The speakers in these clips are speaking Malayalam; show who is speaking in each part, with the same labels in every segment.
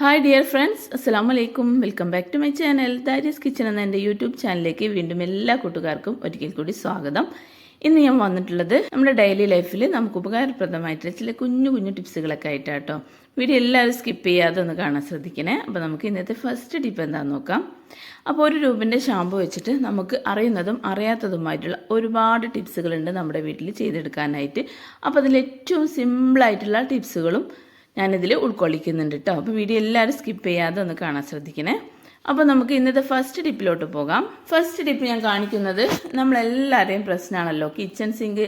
Speaker 1: ഹായ് ഡിയർ ഫ്രണ്ട്സ്, അസ്സലാമു അലൈക്കും. Welcome back to my channel Daris kitchen എന്ന എൻ്റെ യൂട്യൂബ് ചാനലിലേക്ക് വീണ്ടും എല്ലാ കൂട്ടുകാർക്കും ഒരിക്കൽ കൂടി സ്വാഗതം. ഇന്ന് ഞാൻ വന്നിട്ടുള്ളത് നമ്മുടെ ഡെയിലി ലൈഫിൽ നമുക്ക് ഉപകാരപ്രദമായിട്ടുള്ള ചില കുഞ്ഞു കുഞ്ഞു ടിപ്സുകളൊക്കെ ആയിട്ടാട്ടോ. വീഡിയോ എല്ലാവരും സ്കിപ്പ് ചെയ്യാതെ ഒന്ന് കാണാൻ ശ്രദ്ധിക്കണേ. അപ്പോൾ നമുക്ക് ഇന്നത്തെ ഫസ്റ്റ് ടിപ്പ് എന്താണെന്ന് നോക്കാം. അപ്പോൾ ₹1 ഷാമ്പു വെച്ചിട്ട് നമുക്ക് അറിയുന്നതും അറിയാത്തതുമായിട്ടുള്ള ഒരുപാട് ടിപ്സുകളുണ്ട് നമ്മുടെ വീട്ടിൽ ചെയ്തെടുക്കാനായിട്ട്. അപ്പോൾ അതിൽ ഏറ്റവും സിമ്പിളായിട്ടുള്ള ടിപ്സുകളും ഞാനിതിൽ ഉൾക്കൊള്ളിക്കുന്നുണ്ട് കേട്ടോ. അപ്പോൾ വീഡിയോ എല്ലാവരും സ്കിപ്പ് ചെയ്യാതെ ഒന്ന് കാണാൻ ശ്രദ്ധിക്കണേ. അപ്പോൾ നമുക്ക് ഇന്നത്തെ ഫസ്റ്റ് ടിപ്പിലോട്ട് പോകാം. ഫസ്റ്റ് ടിപ്പ് ഞാൻ കാണിക്കുന്നത് നമ്മളെല്ലാവരെയും പ്രശ്നമാണല്ലോ, കിച്ചൺ സിങ്ക്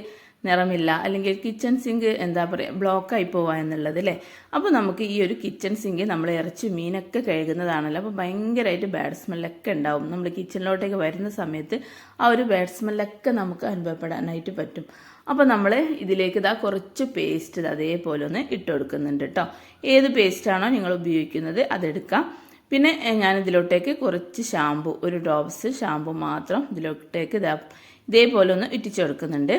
Speaker 1: നിറമില്ല അല്ലെങ്കിൽ കിച്ചൺ സിങ്ക് എന്താ പറയുക ബ്ലോക്കായി പോവുക എന്നുള്ളത് അല്ലേ. അപ്പോൾ നമുക്ക് ഈ ഒരു കിച്ചൺ സിങ്ക് നമ്മൾ ഇറച്ചി മീനൊക്കെ കഴുകുന്നതാണല്ലോ. അപ്പോൾ ഭയങ്കരമായിട്ട് ബാഡ് സ്മെല്ലൊക്കെ ഉണ്ടാവും. നമ്മൾ കിച്ചണിലോട്ടേക്ക് വരുന്ന സമയത്ത് ആ ഒരു ബാഡ് സ്മെല്ലൊക്കെ നമുക്ക് അനുഭവപ്പെടാനായിട്ട് പറ്റും. അപ്പോൾ നമ്മൾ ഇതിലേക്ക് കുറച്ച് പേസ്റ്റ് അതേപോലെ ഒന്ന് ഇട്ട് കൊടുക്കുന്നുണ്ട് കേട്ടോ. ഏത് പേസ്റ്റാണോ നിങ്ങൾ ഉപയോഗിക്കുന്നത് അതെടുക്കാം. പിന്നെ ഞാനിതിലോട്ടേക്ക് കുറച്ച് ഷാമ്പു, ഒരു ഡ്രോപ്സ് ഷാമ്പു മാത്രം ഇതിലോട്ടേക്ക് ഇതേപോലെ ഒന്ന് ഇറ്റിച്ചു കൊടുക്കുന്നുണ്ട്.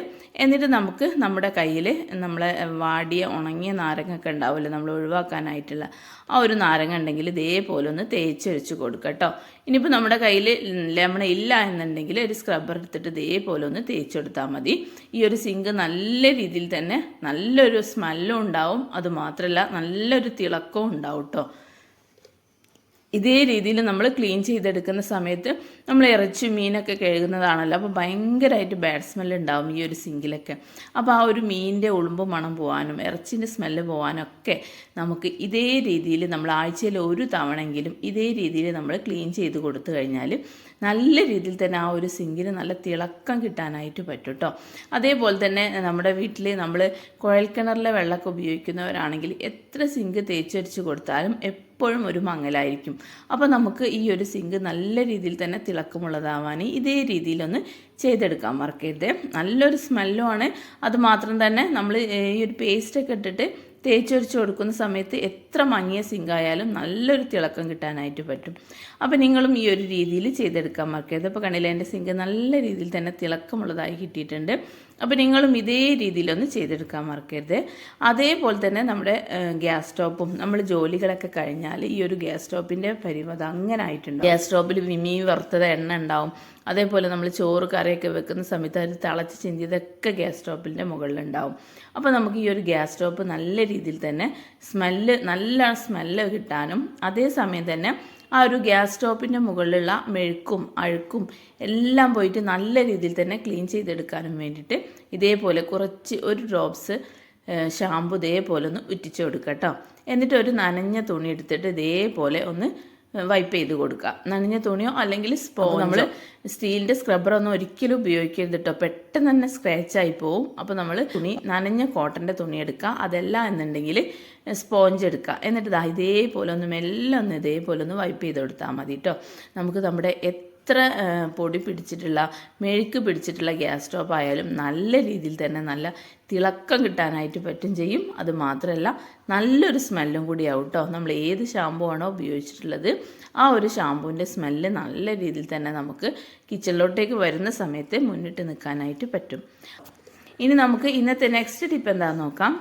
Speaker 1: എന്നിട്ട് നമുക്ക് നമ്മുടെ കയ്യിൽ നമ്മളെ വാടിയ ഉണങ്ങിയ നാരങ്ങൊക്കെ ഉണ്ടാവുമല്ലോ, നമ്മൾ ഒഴിവാക്കാനായിട്ടുള്ള ആ ഒരു നാരങ്ങ ഉണ്ടെങ്കിൽ ഇതേപോലെ ഒന്ന് തേച്ചൊഴിച്ച് കൊടുക്കുക കേട്ടോ. ഇനിയിപ്പോൾ നമ്മുടെ കയ്യിൽ ലെമൺ ഇല്ല എന്നുണ്ടെങ്കിൽ ഒരു സ്ക്രബ്ബർ എടുത്തിട്ട് ഇതേപോലെ ഒന്ന് തേച്ചെടുത്താൽ മതി. ഈ ഒരു സിങ്ക് നല്ല രീതിയിൽ തന്നെ നല്ലൊരു സ്മെല്ലും ഉണ്ടാവും, അതുമാത്രമല്ല നല്ലൊരു തിളക്കവും ഉണ്ടാവും കേട്ടോ. ഇതേ രീതിയിൽ നമ്മൾ ക്ലീൻ ചെയ്തെടുക്കുന്ന സമയത്ത് നമ്മൾ ഇറച്ചി മീനൊക്കെ കഴുകുന്നതാണല്ലോ, അപ്പോൾ ഭയങ്കരമായിട്ട് ബാഡ് സ്മെല്ല് ഉണ്ടാവും ഈ ഒരു സിങ്കിലൊക്കെ. അപ്പോൾ ആ ഒരു മീനിൻ്റെ ഉളുമ്പ് മണം പോകാനും ഇറച്ചിൻ്റെ സ്മെല്ല് പോകാനൊക്കെ നമുക്ക് ഇതേ രീതിയിൽ നമ്മൾ ആഴ്ചയിൽ ഒരു തവണയെങ്കിലും ഇതേ രീതിയിൽ നമ്മൾ ക്ലീൻ ചെയ്ത് കൊടുത്തു കഴിഞ്ഞാൽ നല്ല രീതിയിൽ തന്നെ ആ ഒരു സിങ്കിന് നല്ല തിളക്കം കിട്ടാനായിട്ട് പറ്റും കേട്ടോ. അതേപോലെ തന്നെ നമ്മുടെ വീട്ടിൽ നമ്മൾ കുഴൽക്കിണറിലെ വെള്ളമൊക്കെ ഉപയോഗിക്കുന്നവരാണെങ്കിൽ എത്ര സിങ്ക് തേച്ചൊരിച്ച് കൊടുത്താലും എപ്പോഴും ഒരു മങ്ങലായിരിക്കും. അപ്പോൾ നമുക്ക് ഈ ഒരു സിങ്ക് നല്ല രീതിയിൽ തന്നെ തിളക്കമുള്ളതാവാൻ ഇതേ രീതിയിലൊന്ന് ചെയ്തെടുക്കാൻ മറക്കരുത്. നല്ലൊരു സ്മെല്ലുമാണ്. അതുമാത്രം തന്നെ നമ്മൾ ഈ ഒരു പേസ്റ്റൊക്കെ ഇട്ടിട്ട് തേച്ചൊരിച്ച് കൊടുക്കുന്ന സമയത്ത് എത്ര മങ്ങിയ സിങ്കായാലും നല്ലൊരു തിളക്കം കിട്ടാനായിട്ട് പറ്റും. അപ്പോൾ നിങ്ങളും ഈ ഒരു രീതിയിൽ ചെയ്തെടുക്കാൻ മറക്കരുത്. അപ്പോൾ കണ്ടില്ല, എൻ്റെ സിങ്ക് നല്ല രീതിയിൽ തന്നെ തിളക്കമുള്ളതായി കിട്ടിയിട്ടുണ്ട്. അപ്പോൾ നിങ്ങളും ഇതേ രീതിയിലൊന്ന് ചെയ്തെടുക്കാൻ മറക്കരുത്. അതേപോലെ തന്നെ നമ്മുടെ ഗ്യാസ് സ്റ്റോപ്പും നമ്മൾ ജോലികളൊക്കെ കഴിഞ്ഞാൽ ഈ ഒരു ഗ്യാസ് സ്റ്റോപ്പിൻ്റെ പരിവത് അങ്ങനെ ആയിട്ടുണ്ട്. ഗ്യാസ് സ്റ്റോപ്പിൽ മീൻ വറുത്തത് എണ്ണ ഉണ്ടാവും. അതേപോലെ നമ്മൾ ചോറ് കറിയൊക്കെ വെക്കുന്ന സമയത്ത് അത് തിളച്ച് ചിന്തിയതൊക്കെ ഗ്യാസ് സ്റ്റോപ്പിൻ്റെ മുകളിലുണ്ടാവും. അപ്പോൾ നമുക്ക് ഈ ഒരു ഗ്യാസ് സ്റ്റോപ്പ് നല്ല രീതിയിൽ തന്നെ നല്ല സ്മെല്ല് കിട്ടാനും അതേസമയം തന്നെ ആ ഒരു ഗ്യാസ് സ്റ്റോപ്പിൻ്റെ മുകളിലുള്ള മെഴുക്കും അഴുക്കും എല്ലാം പോയിട്ട് നല്ല രീതിയിൽ തന്നെ ക്ലീൻ ചെയ്തെടുക്കാനും വേണ്ടിയിട്ട് ഇതേപോലെ ഒരു ഡ്രോപ്സ് ഷാമ്പു ഇതേപോലെ ഒന്ന് ഉറ്റിച്ച് കൊടുക്കുക കേട്ടോ. എന്നിട്ട് ഒരു നനഞ്ഞ തുണി എടുത്തിട്ട് ഇതേപോലെ ഒന്ന് വൈപ്പ് ചെയ്ത് കൊടുക്കുക. നനഞ്ഞ തുണിയോ അല്ലെങ്കിൽ നമ്മൾ സ്റ്റീലിൻ്റെ സ്ക്രബ്ബറൊന്നും ഒരിക്കലും ഉപയോഗിക്കരുത് കേട്ടോ, പെട്ടെന്ന് തന്നെ സ്ക്രാച്ചായി പോവും. അപ്പോൾ നമ്മൾ നനഞ്ഞ കോട്ടൻ്റെ തുണി എടുക്കുക, അതല്ല എന്നുണ്ടെങ്കിൽ സ്പോഞ്ച് എടുക്കുക. എന്നിട്ട് ഇതേപോലെ ഒന്ന് ഇതേപോലെ ഒന്ന് വൈപ്പ് ചെയ്ത് കൊടുത്താൽ മതി കേട്ടോ. നമുക്ക് നമ്മുടെ എത്ര പൊടി പിടിച്ചിട്ടുള്ള മെഴുക്ക് പിടിച്ചിട്ടുള്ള ഗ്യാസ് സ്റ്റോപ്പ് ആയാലും നല്ല രീതിയിൽ തന്നെ നല്ല തിളക്കം കിട്ടാനായിട്ട് പറ്റും ചെയ്യും. അതുമാത്രമല്ല നല്ലൊരു സ്മെല്ലും കൂടിയാവും കേട്ടോ. നമ്മൾ ഏത് ഷാമ്പു ആണോ ഉപയോഗിച്ചിട്ടുള്ളത് ആ ഒരു ഷാമ്പുവിൻ്റെ സ്മെല്ല് നല്ല രീതിയിൽ തന്നെ നമുക്ക് കിച്ചണിലോട്ടേക്ക് വരുന്ന സമയത്ത് മുന്നിട്ട് നിൽക്കാനായിട്ട് പറ്റും. ഇനി നമുക്ക് ഇന്നത്തെ നെക്സ്റ്റ് ടിപ്പ് എന്താണെന്ന് നോക്കാം.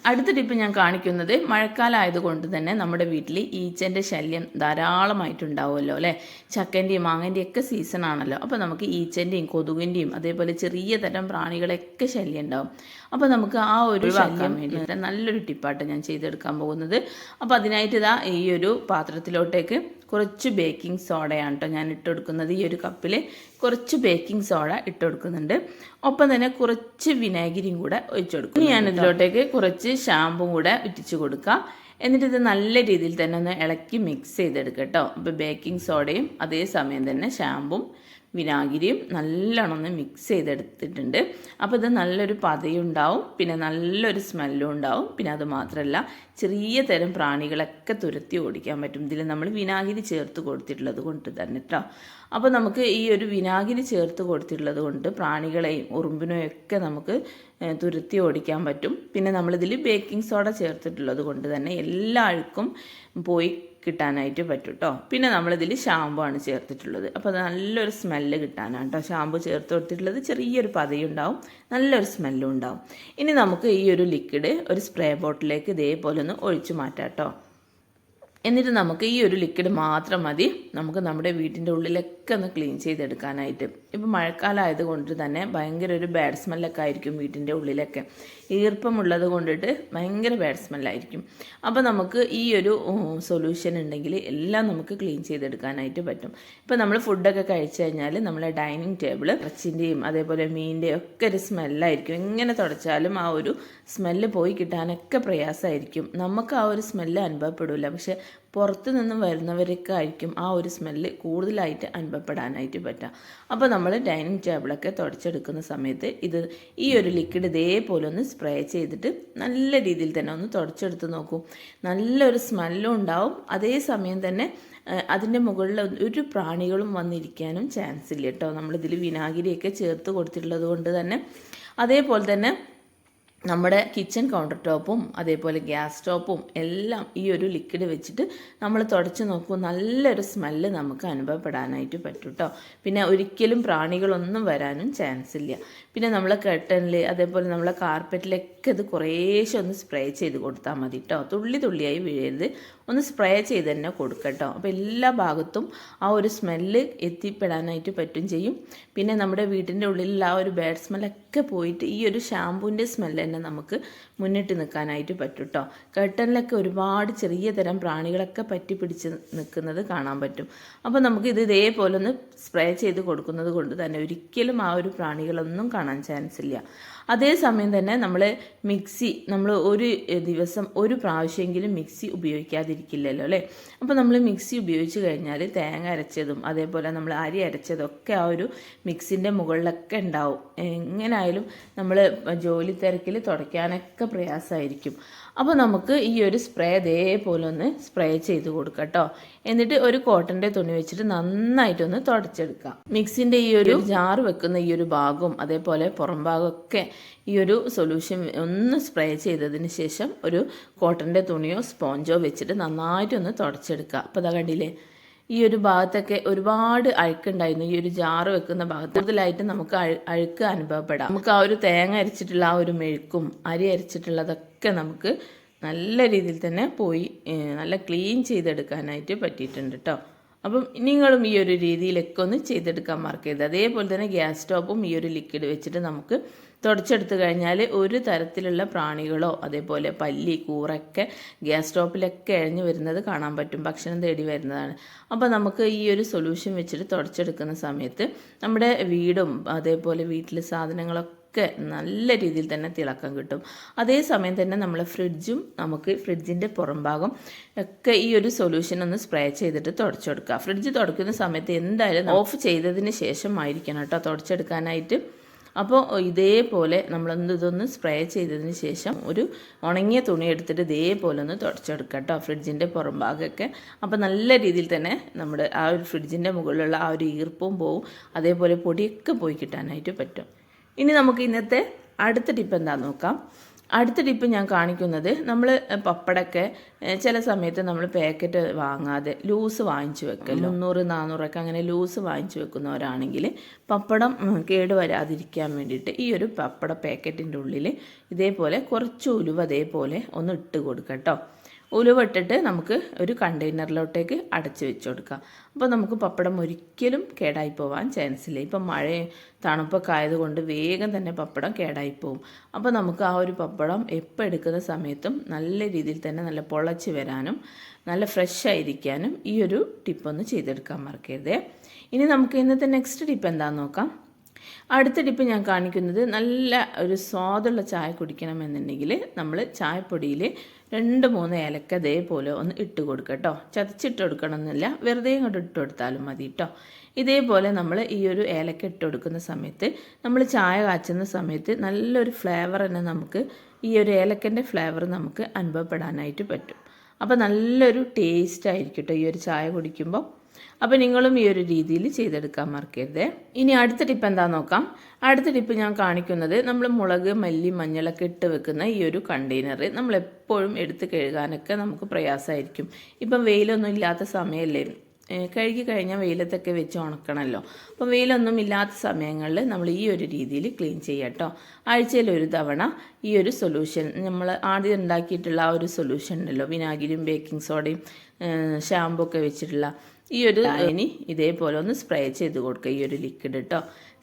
Speaker 1: അടുത്ത ടിപ്പ് ഞാൻ കാണിക്കുന്നത് മഴക്കാലം ആയതുകൊണ്ട് തന്നെ നമ്മുടെ വീട്ടിൽ ഈച്ചൻ്റെ ശല്യം ധാരാളമായിട്ടുണ്ടാവുമല്ലോ അല്ലേ. ചക്കൻ്റെയും മാങ്ങൻ്റെയും ഒക്കെ സീസൺ ആണല്ലോ. അപ്പോൾ നമുക്ക് ഈച്ചൻ്റെയും കൊതുകിൻ്റെയും അതേപോലെ ചെറിയ തരം പ്രാണികളൊക്കെ ശല്യം ഉണ്ടാവും. അപ്പോൾ നമുക്ക് ആ ഒരു ശല്യം വേണ്ടിയിട്ട് നല്ലൊരു ടിപ്പായിട്ട് ഞാൻ ചെയ്തെടുക്കാൻ പോകുന്നത്. അപ്പോൾ അതിനായിട്ട് ഈ ഒരു പാത്രത്തിലോട്ടേക്ക് കുറച്ച് ബേക്കിംഗ് സോഡയാണ് കേട്ടോ ഞാൻ ഇട്ട് കൊടുക്കുന്നത്. ഈ ഒരു കപ്പിൽ കുറച്ച് ബേക്കിംഗ് സോഡ ഇട്ട് കൊടുക്കുന്നുണ്ട്. ഒപ്പം തന്നെ കുറച്ച് വിനാഗിരിയും കൂടെ ഒഴിച്ചു കൊടുക്കും. ഇനി ഞാൻ ഇതിലോട്ടേക്ക് കുറച്ച് ഷാമ്പും കൂടെ ഇറ്റിച്ച് കൊടുക്കാം. എന്നിട്ട് ഇത് നല്ല രീതിയിൽ തന്നെ ഒന്ന് ഇളക്കി മിക്സ് ചെയ്തെടുക്കുക കേട്ടോ. അപ്പോൾ ബേക്കിംഗ് സോഡയും അതേസമയം തന്നെ ഷാമ്പും വിനാഗിരിയും നല്ലോണം ഒന്ന് മിക്സ് ചെയ്തെടുത്തിട്ടുണ്ട്. അപ്പോൾ ഇത് നല്ലൊരു പതയുണ്ടാവും, പിന്നെ നല്ലൊരു സ്മെല്ലും ഉണ്ടാവും. പിന്നെ അത് മാത്രമല്ല ചെറിയ തരം പ്രാണികളൊക്കെ തുരത്തി ഓടിക്കാൻ പറ്റും ഇതിൽ നമ്മൾ വിനാഗിരി ചേർത്ത് കൊടുത്തിട്ടുള്ളത് കൊണ്ട് തന്നെ കേട്ടോ. അപ്പോൾ നമുക്ക് ഈ ഒരു വിനാഗിരി ചേർത്ത് കൊടുത്തിട്ടുള്ളത് കൊണ്ട് പ്രാണികളെയും ഉറുമ്പിനെയും ഒക്കെ നമുക്ക് തുരത്തി ഓടിക്കാൻ പറ്റും. പിന്നെ നമ്മളിതിൽ ബേക്കിംഗ് സോഡ ചേർത്തിട്ടുള്ളത് കൊണ്ട് തന്നെ എല്ലാ അഴുക്കും പോയി കിട്ടാനായിട്ട് പറ്റും കേട്ടോ. പിന്നെ നമ്മളിതിൽ ഷാമ്പു ആണ് ചേർത്തിട്ടുള്ളത്. അപ്പോൾ അത് നല്ലൊരു സ്മെല്ല് കിട്ടാനാണ് കേട്ടോ ഷാമ്പു ചേർത്ത് കൊടുത്തിട്ടുള്ളത്. ചെറിയൊരു പതയുണ്ടാവും, നല്ലൊരു സ്മെല്ലും ഉണ്ടാവും. ഇനി നമുക്ക് ഈ ഒരു ലിക്വിഡ് ഒരു സ്പ്രേ ബോട്ടിലേക്ക് ഇതേപോലെ ഒന്ന് ഒഴിച്ചു മാറ്റാം കേട്ടോ. എന്നിട്ട് നമുക്ക് ഈ ഒരു ലിക്വിഡ് മാത്രം മതി നമുക്ക് നമ്മുടെ വീട്ടിൻ്റെ ഉള്ളിലൊക്കെ ഒന്ന് ക്ലീൻ ചെയ്തെടുക്കാനായിട്ട്. ഇപ്പോൾ മഴക്കാലം ആയതുകൊണ്ട് തന്നെ ഭയങ്കര ഒരു ബാഡ് സ്മെല്ലൊക്കെ ആയിരിക്കും വീട്ടിൻ്റെ ഉള്ളിലൊക്കെ. ഈർപ്പമുള്ളത് കൊണ്ടിട്ട് ഭയങ്കര ബാഡ് സ്മെല്ലായിരിക്കും. അപ്പോൾ നമുക്ക് ഈ ഒരു സൊല്യൂഷൻ ഉണ്ടെങ്കിൽ എല്ലാം നമുക്ക് ക്ലീൻ ചെയ്തെടുക്കാനായിട്ട് പറ്റും. ഇപ്പോൾ നമ്മൾ ഫുഡൊക്കെ കഴിച്ചു കഴിഞ്ഞാൽ നമ്മളെ ഡൈനിങ് ടേബിൾ ഇറച്ചിൻ്റെയും അതേപോലെ മീനിൻ്റെയും ഒക്കെ ഒരു സ്മെല്ലായിരിക്കും. എങ്ങനെ തുടച്ചാലും ആ ഒരു സ്മെല്ല് പോയി കിട്ടാനൊക്കെ പ്രയാസമായിരിക്കും. നമുക്ക് ആ ഒരു സ്മെല്ല് അനുഭവപ്പെടില്ല, പക്ഷെ പുറത്തു നിന്നും വരുന്നവരൊക്കെ ആയിരിക്കും ആ ഒരു സ്മെല്ല് കൂടുതലായിട്ട് അനുഭവപ്പെടാനായിട്ട് പറ്റുക. അപ്പോൾ നമ്മൾ ഡൈനിങ് ടേബിളൊക്കെ തുടച്ചെടുക്കുന്ന സമയത്ത് ഈ ഒരു ലിക്വിഡ് ഇതേപോലെ ഒന്ന് സ്പ്രേ ചെയ്തിട്ട് നല്ല രീതിയിൽ തന്നെ ഒന്ന് തുടച്ചെടുത്ത് നോക്കൂ. നല്ലൊരു സ്മെല്ലും ഉണ്ടാവും. അതേസമയം തന്നെ അതിൻ്റെ മുകളിൽ ഒരു പ്രാണികളും വന്നിരിക്കാനും ചാൻസ് ഇല്ല കേട്ടോ. നമ്മളിതിൽ വിനാഗിരിയൊക്കെ ചേർത്ത് കൊടുത്തിട്ടുള്ളത് കൊണ്ട് തന്നെ. അതേപോലെ തന്നെ നമ്മുടെ കിച്ചൺ കൗണ്ടർ ടോപ്പും അതേപോലെ ഗ്യാസ് സ്റ്റോപ്പും എല്ലാം ഈ ഒരു ലിക്വിഡ് വെച്ചിട്ട് നമ്മൾ തുടച്ച് നോക്കൂ. നല്ലൊരു സ്മെല്ല് നമുക്ക് അനുഭവപ്പെടാനായിട്ട് പറ്റും കേട്ടോ. പിന്നെ ഒരിക്കലും പ്രാണികളൊന്നും വരാനും ചാൻസ് ഇല്ല. പിന്നെ നമ്മൾ കർട്ടനിൽ അതേപോലെ നമ്മളെ കാർപ്പറ്റിലൊക്കെ ഇത് കുറേശ്ശെ ഒന്ന് സ്പ്രേ ചെയ്ത് കൊടുത്താൽ മതി കേട്ടോ. തുള്ളി തുള്ളിയായി വീഴരുത്, ഒന്ന് സ്പ്രേ ചെയ്ത് തന്നെ കൊടുക്കട്ടോ. അപ്പോൾ എല്ലാ ഭാഗത്തും ആ ഒരു സ്മെല്ല് എത്തിപ്പെടാനായിട്ട് പറ്റും ചെയ്യും. പിന്നെ നമ്മുടെ വീട്ടിൻ്റെ ഉള്ളിലുള്ള ആ ഒരു ബാഡ് സ്മെല്ലൊക്കെ പോയിട്ട് ഈ ഒരു ഷാമ്പൂവിൻ്റെ സ്മെല്ല് തന്നെ നമുക്ക് മുന്നിട്ട് നിൽക്കാനായിട്ട് പറ്റും കേട്ടോ. കർട്ടനിലൊക്കെ ഒരുപാട് ചെറിയ തരം പ്രാണികളൊക്കെ പറ്റി പിടിച്ച് നിൽക്കുന്നത് കാണാൻ പറ്റും. അപ്പോൾ നമുക്ക് ഇതേപോലെ ഒന്ന് സ്പ്രേ ചെയ്ത് കൊടുക്കുന്നത് കൊണ്ട് തന്നെ ഒരിക്കലും ആ ഒരു പ്രാണികളൊന്നും കാണാൻ ചാൻസ് ഇല്ല. അതേസമയം തന്നെ നമ്മൾ ഒരു ദിവസം ഒരു പ്രാവശ്യമെങ്കിലും മിക്സി ഉപയോഗിക്കാതിരിക്കില്ലല്ലോ അല്ലേ. അപ്പോൾ നമ്മൾ മിക്സി ഉപയോഗിച്ച് കഴിഞ്ഞാൽ തേങ്ങ അരച്ചതും അതേപോലെ നമ്മൾ അരി അരച്ചതൊക്കെ ആ ഒരു മിക്സിൻ്റെ മുകളിലൊക്കെ ഉണ്ടാവും. എങ്ങനെയായാലും നമ്മൾ ജോലി തിരക്കിൽ തുടയ്ക്കാനൊക്കെ പ്രയാസമായിരിക്കും. അപ്പോൾ നമുക്ക് ഈ ഒരു സ്പ്രേ ഇതേപോലെ ഒന്ന് സ്പ്രേ ചെയ്ത് കൊടുക്കാം കേട്ടോ. എന്നിട്ട് ഒരു കോട്ടൻ്റെ തുണി വെച്ചിട്ട് നന്നായിട്ടൊന്ന് തുടച്ചെടുക്കാം. മിക്സിൻ്റെ ഈ ഒരു ജാറ് വെക്കുന്ന ഈ ഒരു ഭാഗവും അതേപോലെ പുറം ഭാഗമൊക്കെ ഈ ഒരു സൊല്യൂഷൻ ഒന്ന് സ്പ്രേ ചെയ്തതിന് ശേഷം ഒരു കോട്ടൻ്റെ തുണിയോ സ്പോഞ്ചോ വെച്ചിട്ട് നന്നായിട്ടൊന്ന് തുടച്ചെടുക്കുക. അപ്പോൾ അതാ കണ്ടില്ലേ, ഈ ഒരു ഭാഗത്തൊക്കെ ഒരുപാട് അഴുക്കുണ്ടായിരുന്നു. ഈ ഒരു ജാറ് വെക്കുന്ന ഭാഗത്ത് കൂടുതലായിട്ട് നമുക്ക് അഴുക്ക് അനുഭവപ്പെടാം. നമുക്ക് ആ ഒരു തേങ്ങ അരച്ചിട്ടുള്ള ആ ഒരു മെഴുക്കും അരി അരച്ചിട്ടുള്ളതൊക്കെ നമുക്ക് നല്ല രീതിയിൽ തന്നെ പോയി നല്ല ക്ലീൻ ചെയ്തെടുക്കാനായിട്ട് പറ്റിയിട്ടുണ്ട് കേട്ടോ. അപ്പം നിങ്ങളും ഈ ഒരു രീതിയിലൊക്കെ ഒന്ന് ചെയ്തെടുക്കാൻ മറക്കരുത്. അതേപോലെ തന്നെ ഗ്യാസ് സ്റ്റോപ്പും ഈ ഒരു ലിക്വിഡ് വെച്ചിട്ട് നമുക്ക് തുടച്ചെടുത്ത് കഴിഞ്ഞാൽ ഒരു തരത്തിലുള്ള പ്രാണികളോ അതേപോലെ പല്ലി കൂറൊക്കെ ഗ്യാസ് സ്റ്റോപ്പിലൊക്കെ എഴഞ്ഞു വരുന്നത് കാണാൻ പറ്റും. ഭക്ഷണം തേടി വരുന്നതാണ്. അപ്പോൾ നമുക്ക് ഈ ഒരു സൊല്യൂഷൻ വെച്ചിട്ട് തുടച്ചെടുക്കുന്ന സമയത്ത് നമ്മുടെ വീടും അതേപോലെ വീട്ടിലെ സാധനങ്ങളൊക്കെ നല്ല രീതിയിൽ തന്നെ തിളക്കം കിട്ടും. അതേസമയം തന്നെ നമ്മളെ ഫ്രിഡ്ജിൻ്റെ പുറം ഭാഗം ഒക്കെ ഈ ഒരു സൊല്യൂഷൻ ഒന്ന് സ്പ്രേ ചെയ്തിട്ട് തുടച്ചെടുക്കുക. ഫ്രിഡ്ജ് തുടക്കുന്ന സമയത്ത് എന്തായാലും ഓഫ് ചെയ്തതിന് ശേഷമായിരിക്കണം കേട്ടോ തുടച്ചെടുക്കാനായിട്ട്. അപ്പോൾ ഇതേപോലെ ഇതൊന്ന് സ്പ്രേ ചെയ്തതിന് ശേഷം ഒരു ഉണങ്ങിയ തുണി എടുത്തിട്ട് ഇതേപോലെ ഒന്ന് തുടച്ചെടുക്കുക കേട്ടോ ഫ്രിഡ്ജിൻ്റെ പുറം ഭാഗമൊക്കെ. അപ്പോൾ നല്ല രീതിയിൽ തന്നെ നമ്മുടെ ആ ഒരു ഫ്രിഡ്ജിൻ്റെ മുകളിലുള്ള ആ ഒരു ഈർപ്പവും പോവും, അതേപോലെ പൊടിയൊക്കെ പോയി കിട്ടാനായിട്ട് പറ്റും. ഇനി നമുക്ക് ഇന്നത്തെ അടുത്ത ടിപ്പ് എന്താണെന്ന് നോക്കാം. അടുത്ത ടിപ്പ് ഞാൻ കാണിക്കുന്നത്, നമ്മൾ പപ്പടമൊക്കെ ചില സമയത്ത് നമ്മൾ പാക്കറ്റ് വാങ്ങാതെ ലൂസ് വാങ്ങിച്ചു വെക്കല്ലോ. 300-400 അങ്ങനെ ലൂസ് വാങ്ങിച്ചു വെക്കുന്നവരാണെങ്കിൽ പപ്പടം കേടുവരാതിരിക്കാൻ വേണ്ടിയിട്ട് ഈ ഒരു പപ്പട പാക്കറ്റിൻ്റെ ഉള്ളിൽ ഇതേപോലെ കുറച്ച് ഉലുവ അതേപോലെ ഒന്ന് ഇട്ട് കൊടുക്കാം കേട്ടോ. ഉലുവ ഇട്ടിട്ട് നമുക്ക് ഒരു കണ്ടെയ്നറിലോട്ടേക്ക് അടച്ച് വെച്ച് കൊടുക്കാം. അപ്പോൾ നമുക്ക് പപ്പടം ഒരിക്കലും കേടായി പോകാൻ ചാൻസ് ഇല്ല. ഇപ്പം മഴയും തണുപ്പൊക്കെ ആയതുകൊണ്ട് വേഗം തന്നെ പപ്പടം കേടായി പോകും. അപ്പോൾ നമുക്ക് ആ ഒരു പപ്പടം എപ്പോൾ എടുക്കുന്ന സമയത്തും നല്ല രീതിയിൽ തന്നെ നല്ല പൊളച്ച് വരാനും നല്ല ഫ്രഷ് ആയിരിക്കാനും ഈ ഒരു ടിപ്പൊന്ന് ചെയ്തെടുക്കാൻ മറക്കരുതേ. ഇനി നമുക്ക് ഇന്നത്തെ നെക്സ്റ്റ് ടിപ്പ് എന്താണെന്ന് നോക്കാം. അടുത്ത ടിപ്പ് ഞാൻ കാണിക്കുന്നത്, നല്ല ഒരു സ്വാദുള്ള ചായ കുടിക്കണമെന്നുണ്ടെങ്കിൽ നമ്മൾ ചായപ്പൊടിയിൽ 2-3 ഏലക്ക അതേപോലെ ഒന്ന് ഇട്ട് കൊടുക്കുക കേട്ടോ. ചതച്ചിട്ട് കൊടുക്കണമെന്നില്ല, വെറുതെ ഇങ്ങോട്ട് ഇട്ട് കൊടുത്താലും മതി കേട്ടോ. ഇതേപോലെ നമ്മൾ ഈ ഒരു ഏലക്ക ഇട്ട് കൊടുക്കുന്ന സമയത്ത് നമ്മൾ ചായ കാച്ചുന്ന സമയത്ത് നല്ലൊരു ഫ്ലേവർ തന്നെ നമുക്ക് ഈ ഒരു ഏലക്കൻ്റെ ഫ്ലേവർ നമുക്ക് അനുഭവപ്പെടാനായിട്ട് പറ്റും. അപ്പോൾ നല്ലൊരു ടേസ്റ്റ് ആയിരിക്കും കേട്ടോ ഈ ഒരു ചായ കുടിക്കുമ്പോൾ. അപ്പോൾ നിങ്ങളും ഈ ഒരു രീതിയിൽ ചെയ്തെടുക്കാൻ മറക്കരുത്. ഇനി അടുത്ത ടിപ്പ് എന്താണെന്ന് നോക്കാം. അടുത്ത ടിപ്പ് ഞാൻ കാണിക്കുന്നത്, നമ്മൾ മുളക് മല്ലി മഞ്ഞളൊക്കെ ഇട്ട് വെക്കുന്ന ഈ ഒരു കണ്ടെയ്നർ നമ്മളെപ്പോഴും എടുത്ത് കഴുകാനൊക്കെ നമുക്ക് പ്രയാസമായിരിക്കും. ഇപ്പം വെയിലൊന്നും ഇല്ലാത്ത സമയമല്ലേ, കഴുകി കഴിഞ്ഞാൽ വെയിലത്തൊക്കെ വെച്ച് ഉണക്കണമല്ലോ. അപ്പോൾ വെയിലൊന്നും ഇല്ലാത്ത സമയങ്ങളിൽ നമ്മൾ ഈ ഒരു രീതിയിൽ ക്ലീൻ ചെയ്യാം കേട്ടോ. ആഴ്ചയിൽ ഒരു തവണ ഈ ഒരു സൊല്യൂഷൻ, നമ്മൾ ആദ്യം ഉണ്ടാക്കിയിട്ടുള്ള ആ ഒരു സൊല്യൂഷൻ ഉണ്ടല്ലോ, വിനാഗിരിയും ബേക്കിംഗ് സോഡയും ഷാമ്പു ഒക്കെ വെച്ചിട്ടുള്ള ഈ ഒരു ഇനി ഇതേപോലെ ഒന്ന് സ്പ്രേ ചെയ്ത് കൊടുക്കുക, ഈ ഒരു ലിക്വിഡ് കേട്ടോ.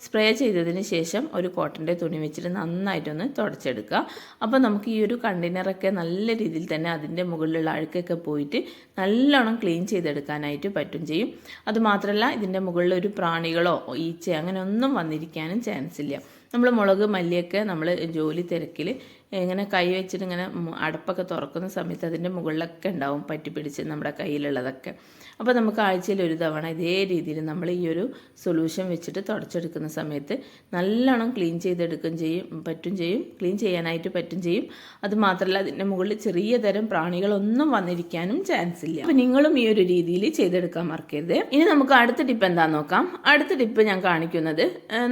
Speaker 1: സ്പ്രേ ചെയ്തതിന് ശേഷം ഒരു കോട്ടൻ്റെ തുണി വെച്ചിട്ട് നന്നായിട്ടൊന്ന് തുടച്ചെടുക്കുക. അപ്പോൾ നമുക്ക് ഈ ഒരു കണ്ടെയ്നറൊക്കെ നല്ല രീതിയിൽ തന്നെ അതിൻ്റെ മുകളിലുള്ള അഴുക്കൊക്കെ പോയിട്ട് നല്ലോണം ക്ലീൻ ചെയ്തെടുക്കാനായിട്ട് പറ്റും ചെയ്യും. അതുമാത്രമല്ല ഇതിൻ്റെ മുകളിൽ ഒരു പ്രാണികളോ ഈച്ച അങ്ങനെ ഒന്നും വന്നിരിക്കാനും ചാൻസ് ഇല്ല. നമ്മൾ മുളക് മല്ലിയൊക്കെ നമ്മൾ ജോലി തിരക്കിൽ ഇങ്ങനെ കൈ വെച്ചിട്ട് ഇങ്ങനെ അടപ്പൊക്കെ തുറക്കുന്ന സമയത്ത് അതിൻ്റെ മുകളിലൊക്കെ ഉണ്ടാവും പറ്റി പിടിച്ച് നമ്മുടെ കയ്യിലുള്ളതൊക്കെ. അപ്പോൾ നമുക്ക് ആഴ്ചയിൽ ഒരു തവണ ഇതേ രീതിയിൽ നമ്മൾ ഈ ഒരു സൊല്യൂഷൻ വെച്ചിട്ട് തുടച്ചെടുക്കുന്ന സമയത്ത് നല്ലോണം ക്ലീൻ ചെയ്തെടുക്കുകയും പറ്റും ചെയ്യും, ക്ലീൻ ചെയ്യാനായിട്ട് പറ്റും ചെയ്യും. അതുമാത്രമല്ല അതിൻ്റെ മുകളിൽ ചെറിയ തരം പ്രാണികളൊന്നും വന്നിരിക്കാനും ചാൻസ് ഇല്ല. അപ്പോൾ നിങ്ങളും ഈ ഒരു രീതിയിൽ ചെയ്തെടുക്കാൻ മറക്കരുത്. ഇനി നമുക്ക് അടുത്ത ടിപ്പ് എന്താണെന്ന് നോക്കാം. അടുത്ത ടിപ്പ് ഞാൻ കാണിക്കുന്നത്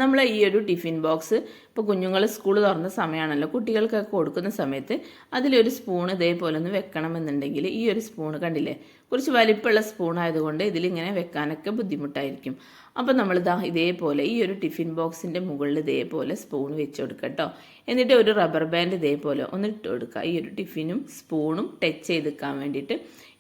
Speaker 1: നമ്മൾ ഈ ഒരു ടിഫിൻ ബോക്സ് ഇപ്പോൾ കുഞ്ഞുങ്ങൾ സ്കൂൾ തുറന്ന സമയമാണല്ലോ, കുട്ടികൾക്കൊക്കെ കൊടുക്കുന്ന സമയത്ത് അതിലൊരു സ്പൂൺ ഇതേപോലെ ഒന്ന് വെക്കണമെന്നുണ്ടെങ്കിൽ ഈ ഒരു സ്പൂൺ കണ്ടില്ലേ, കുറച്ച് വലിപ്പമുള്ള സ്പൂൺ ആയതുകൊണ്ട് ഇതിലിങ്ങനെ വെക്കാനൊക്കെ ബുദ്ധിമുട്ടായിരിക്കും. അപ്പോൾ നമ്മളിതാ ഇതേപോലെ ഈ ഒരു ടിഫിൻ ബോക്സിൻ്റെ മുകളിൽ ഇതേപോലെ സ്പൂൺ വെച്ച് കൊടുക്കുക കേട്ടോ. എന്നിട്ട് ഒരു റബ്ബർ ബാൻഡ് ഇതേപോലെ ഒന്ന് ഇട്ട് കൊടുക്കുക. ഈ ഒരു ടിഫിനും സ്പൂണും ടച്ച് ചെയ്തെടുക്കാൻ വേണ്ടിയിട്ട്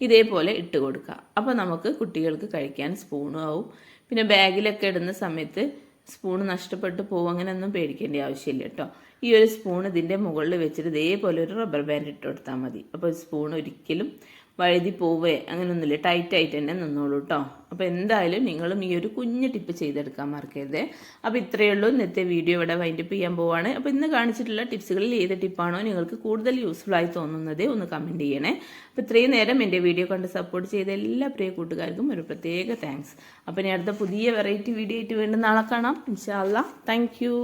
Speaker 1: ഇതേപോലെ ഇട്ട് കൊടുക്കുക. അപ്പോൾ നമുക്ക് കുട്ടികൾക്ക് കഴിക്കാൻ സ്പൂണും ആവും. പിന്നെ ബാഗിലൊക്കെ ഇടുന്ന സമയത്ത് സ്പൂൺ നഷ്ടപ്പെട്ടു പോകും, അങ്ങനെയൊന്നും പേടിക്കേണ്ട ആവശ്യമില്ല കേട്ടോ. ഈ ഒരു സ്പൂൺ ഇതിൻ്റെ മുകളിൽ വെച്ചിട്ട് ഇതേപോലെ ഒരു റബ്ബർ ബാൻഡ് ഇട്ട് കൊടുത്താൽ മതി. അപ്പോൾ സ്പൂൺ ഒരിക്കലും വഴുതി പോവേ അങ്ങനെയൊന്നുമില്ല, ടൈറ്റായിട്ട് തന്നെ നിന്നോളൂ കേട്ടോ. അപ്പോൾ എന്തായാലും നിങ്ങളും ഈ ഒരു കുഞ്ഞ് ടിപ്പ് ചെയ്തെടുക്കാൻ മറക്കരുത്. അപ്പോൾ ഇത്രയേ ഉള്ളൂ ഇന്നത്തെ വീഡിയോ. ഇവിടെ വൈൻഡപ്പ് ചെയ്യാൻ പോവാണ്. അപ്പോൾ ഇന്ന് കാണിച്ചിട്ടുള്ള ടിപ്സുകളിൽ ഏത് ടിപ്പാണോ നിങ്ങൾക്ക് കൂടുതൽ യൂസ്ഫുൾ ആയി തോന്നുന്നത് ഒന്ന് കമൻറ്റ് ചെയ്യണേ. അപ്പോൾ ഇത്രയും നേരം എൻ്റെ വീഡിയോ കണ്ട് സപ്പോർട്ട് ചെയ്ത എല്ലാ പ്രിയ കൂട്ടുകാർക്കും ഒരു പ്രത്യേക താങ്ക്സ്. അപ്പോൾ ഇനി അടുത്ത പുതിയ വെറൈറ്റി വീഡിയോ ആയിട്ട് വീണ്ടും നാളെ കാണാം ഇൻഷാ അല്ലാ. Thank you.